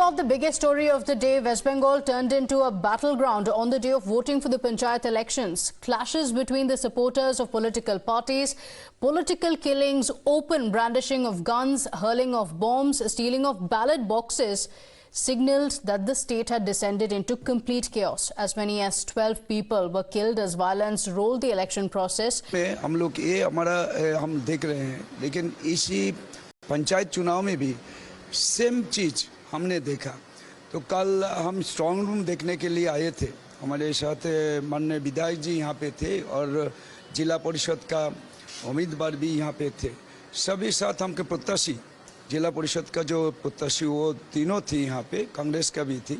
about the biggest story of the day, West Bengal turned into a battleground on the day of voting for the Panchayat elections. Clashes between the supporters of political parties, political killings, open brandishing of guns, hurling of bombs, stealing of ballot boxes signaled that the state had descended into complete chaos. As many as 12 people were killed as violence rolled the election process. हम लोग ये हम देख रहे हैं, लेकिन इसी पंचायत चुनाव में भी सेम चीज हमने देखा। तो कल हम स्ट्रांग रूम देखने के लिए आए थे, हमारे साथ माननीय विधायक जी यहाँ पे थे और जिला परिषद का उम्मीदवार भी यहाँ पे थे। सभी साथ हमके प्रत्याशी, जिला परिषद का जो प्रत्याशी वो तीनों थी यहाँ पे, कांग्रेस का भी थी।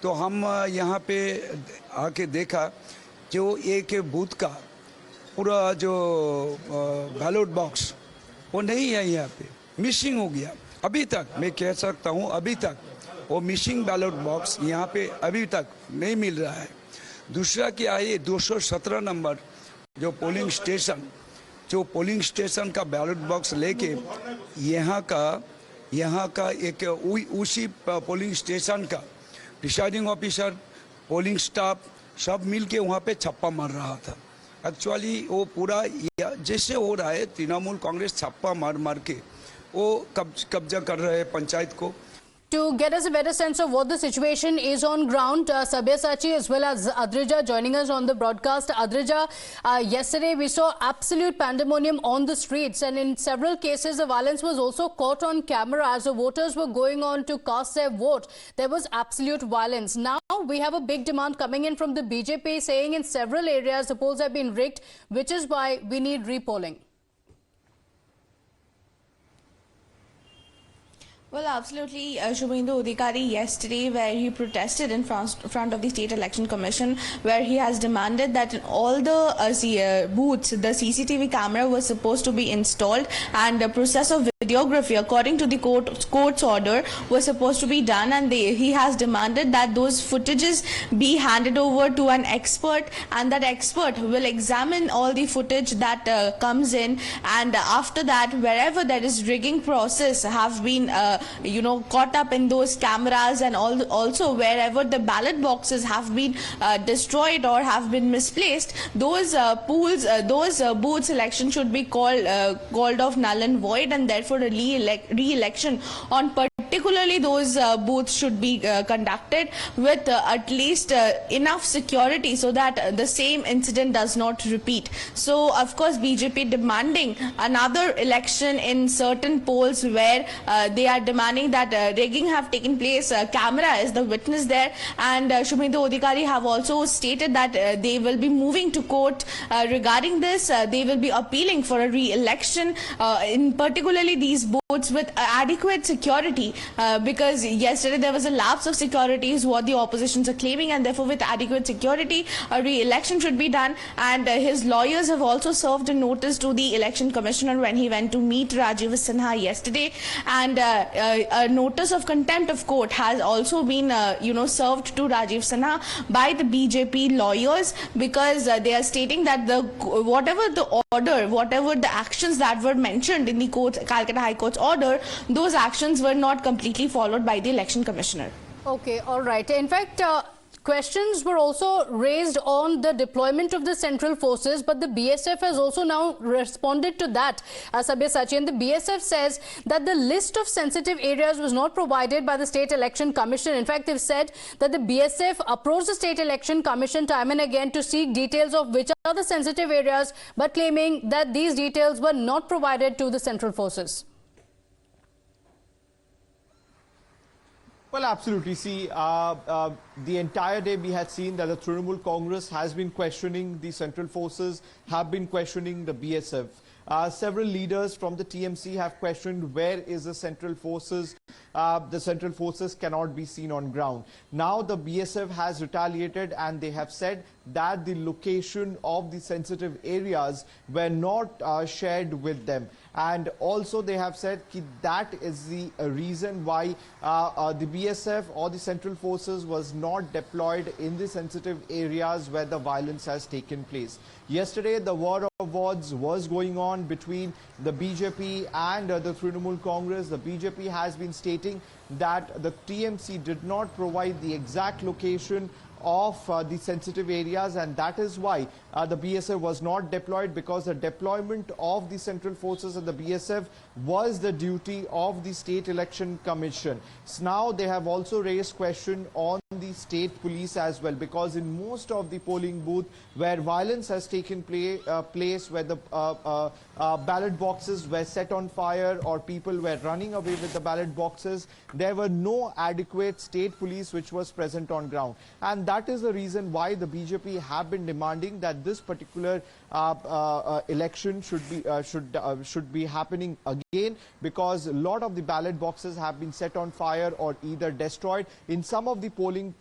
तो हम यहाँ पे आके देखा जो एक बूथ का पूरा जो बैलेट बॉक्स वो नहीं है, यहाँ पे मिसिंग हो गया। अभी तक मैं कह सकता हूँ, अभी तक वो मिसिंग बैलेट बॉक्स यहाँ पे अभी तक नहीं मिल रहा है। दूसरा क्या है, 217 नंबर जो पोलिंग स्टेशन का बैलेट बॉक्स लेके यहाँ का एक उसी पोलिंग स्टेशन का प्रिसाइडिंग ऑफिसर, पोलिंग स्टाफ सब मिलके वहाँ पे छापा मार रहा था। एक्चुअली वो पूरा जैसे हो रहा है, तृणमूल कांग्रेस छापा मार के वो कब्जा कर रहे हैं पंचायत को। To get us a better sense of what the situation is on ground, Sabyasachi as well as Adrija joining us on the broadcast. Adrija, yesterday we saw absolute pandemonium on the streets, and in several cases the violence was also caught on camera as the voters were going on to cast their vote. There was absolute violence. Now we have a big demand coming in from the BJP saying in several areas the polls have been rigged, which is why we need repolling. Well, absolutely, Shubhendu Adhikari yesterday, where he protested in front of the State Election Commission, where he has demanded that in all the booths, the CCTV camera was supposed to be installed, and the process of videography, according to the court's order, was supposed to be done, and he has demanded that those footages be handed over to an expert, and that expert will examine all the footage that comes in, and after that, wherever there is rigging process have been caught up in those cameras, and also wherever the ballot boxes have been destroyed or have been misplaced, those booth selection should be called off null and void, and therefore a re-election on particularly those booths should be conducted with at least enough security so that the same incident does not repeat. So of course BJP demanding another election in certain polls where they are demanding that rigging have taken place. Camera is the witness there, and Shubhendu Adhikari have also stated that they will be moving to court regarding this. They will be appealing for a re-election in particularly these booths with adequate security, because yesterday there was a lapse of security is what the oppositions are claiming, and therefore with adequate security a re-election should be done. And his lawyers have also served a notice to the election commissioner when he went to meet Rajiv Sinha yesterday, and a notice of contempt of court has also been served to Rajiv Sinha by the BJP lawyers, because they are stating that whatever the actions that were mentioned in the Calcutta High Court's order, those actions were not completely followed by the election commissioner. Okay, all right. In fact, questions were also raised on the deployment of the central forces, but the BSF has also now responded to that, Sabyasachi, and the BSF says that the list of sensitive areas was not provided by the State Election Commission. In fact, they've said that the BSF approached the State Election Commission time and again to seek details of which are the sensitive areas, but claiming that these details were not provided to the central forces. Well, absolutely. See, the entire day we had seen that the Trinamool Congress has been questioning the central forces, have been questioning the BSF. Several leaders from the TMC have questioned where is the central forces. The central forces cannot be seen on ground. Now the BSF has retaliated, and they have said that the location of the sensitive areas were not shared with them. And also they have said that is the reason why the BSF or the central forces was not deployed in the sensitive areas where the violence has taken place. Yesterday the war of words was going on between the BJP and the Trinamool Congress. The BJP has been stating that the TMC did not provide the exact location of the sensitive areas, and that is why the BSF was not deployed, because the deployment of the central forces and the BSF was the duty of the State Election Commission. So now they have also raised question on the state police as well, because in most of the polling booth where violence has taken place, where the ballot boxes were set on fire or people were running away with the ballot boxes, there were no adequate state police which was present on ground. And that is the reason why the BJP have been demanding that this particular election should be happening again, because a lot of the ballot boxes have been set on fire or either destroyed. In some of the polling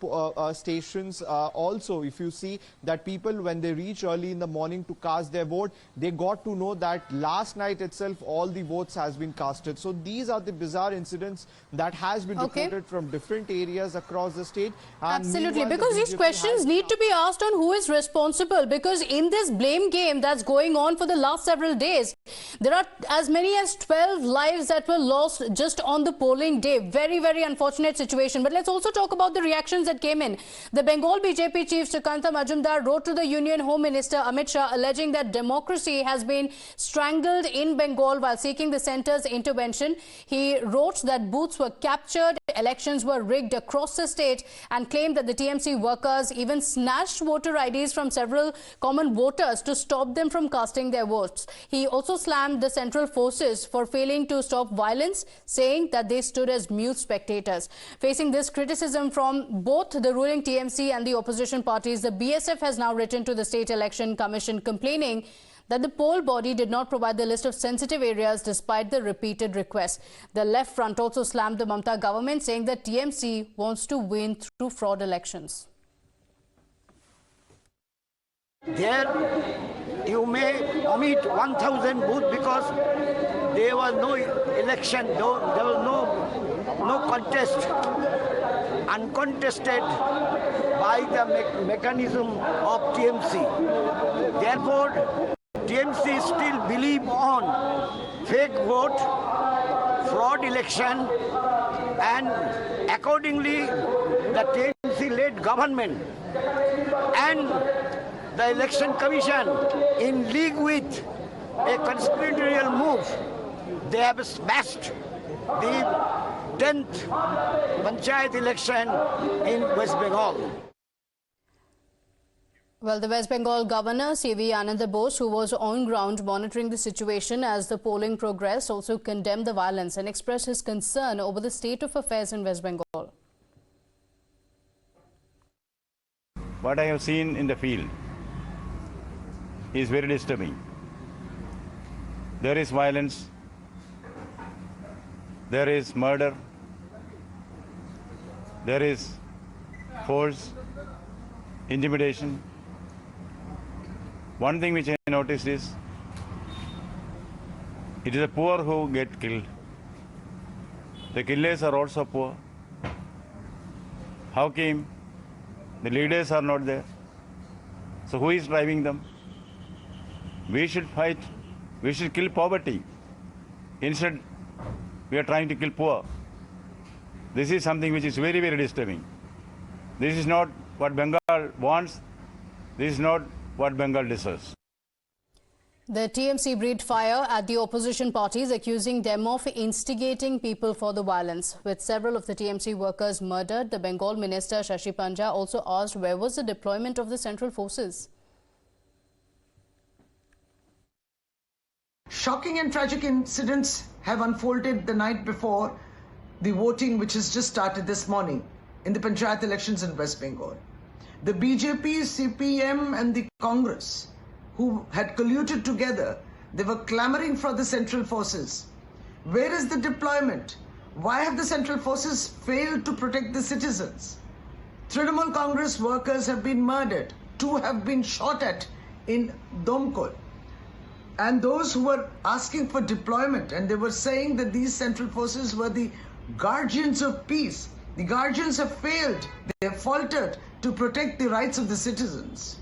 stations also, if you see that people, when they reach early in the morning to cast their vote, they got to know that last night itself all the votes has been casted. So these are the bizarre incidents that has been reported from different areas across the state. And absolutely, because these questions need to be asked on who is responsible, because in this blame game that's going on for the last several days, there are as many as 12 lives that were lost just on the polling day. Very, very unfortunate situation. But let's also talk about the reactions that came in. The Bengal BJP chief Sukanta Majumdar wrote to the Union Home Minister Amit Shah alleging that democracy has been strangled in Bengal while seeking the centre's intervention. He wrote that booths were captured, elections were rigged across the state, and claimed that the TMC workers even snatched voter IDs from several common voters to stop them from casting their votes. He also slammed the central forces for failing to stop violence, saying that they stood as mute spectators. Facing this criticism from both the ruling TMC and the opposition parties, the BSF has now written to the State Election Commission complaining that the poll body did not provide the list of sensitive areas despite the repeated requests. The left front also slammed the Mamata government, saying that TMC wants to win through fraud elections. There you may omit 1,000 booths because there was no election, there was no contest, uncontested by the mechanism of TMC. Therefore, TMC still believe on fake vote, fraud election, and accordingly the TMC-led government and the Election Commission, in league with a conspiratorial move, they have smashed the 10th Panchayat election in West Bengal. Well, the West Bengal Governor, C.V. Ananda Bose, who was on ground monitoring the situation as the polling progressed, also condemned the violence and expressed his concern over the state of affairs in West Bengal. What I have seen in the field is very disturbing. There is violence, there is murder, there is force, intimidation. One thing which I noticed is, it is the poor who get killed. The killers are also poor. How came? The leaders are not there. So who is driving them? We should fight. We should kill poverty. Instead, we are trying to kill poor. This is something which is very, very disturbing. This is not what Bengal wants. This is not what Bengal deserves. The TMC breathed fire at the opposition parties, accusing them of instigating people for the violence. With several of the TMC workers murdered, the Bengal minister Shashi Panja also asked where was the deployment of the central forces. Shocking and tragic incidents have unfolded the night before the voting, which has just started this morning in the Panchayat elections in West Bengal. The BJP, CPM and the Congress, who had colluded together, they were clamoring for the central forces. Where is the deployment? Why have the central forces failed to protect the citizens? Trinamool Congress workers have been murdered. 2 have been shot at in Domkol. And those who were asking for deployment, and they were saying that these central forces were the guardians of peace. The guardians have failed. They have faltered to protect the rights of the citizens.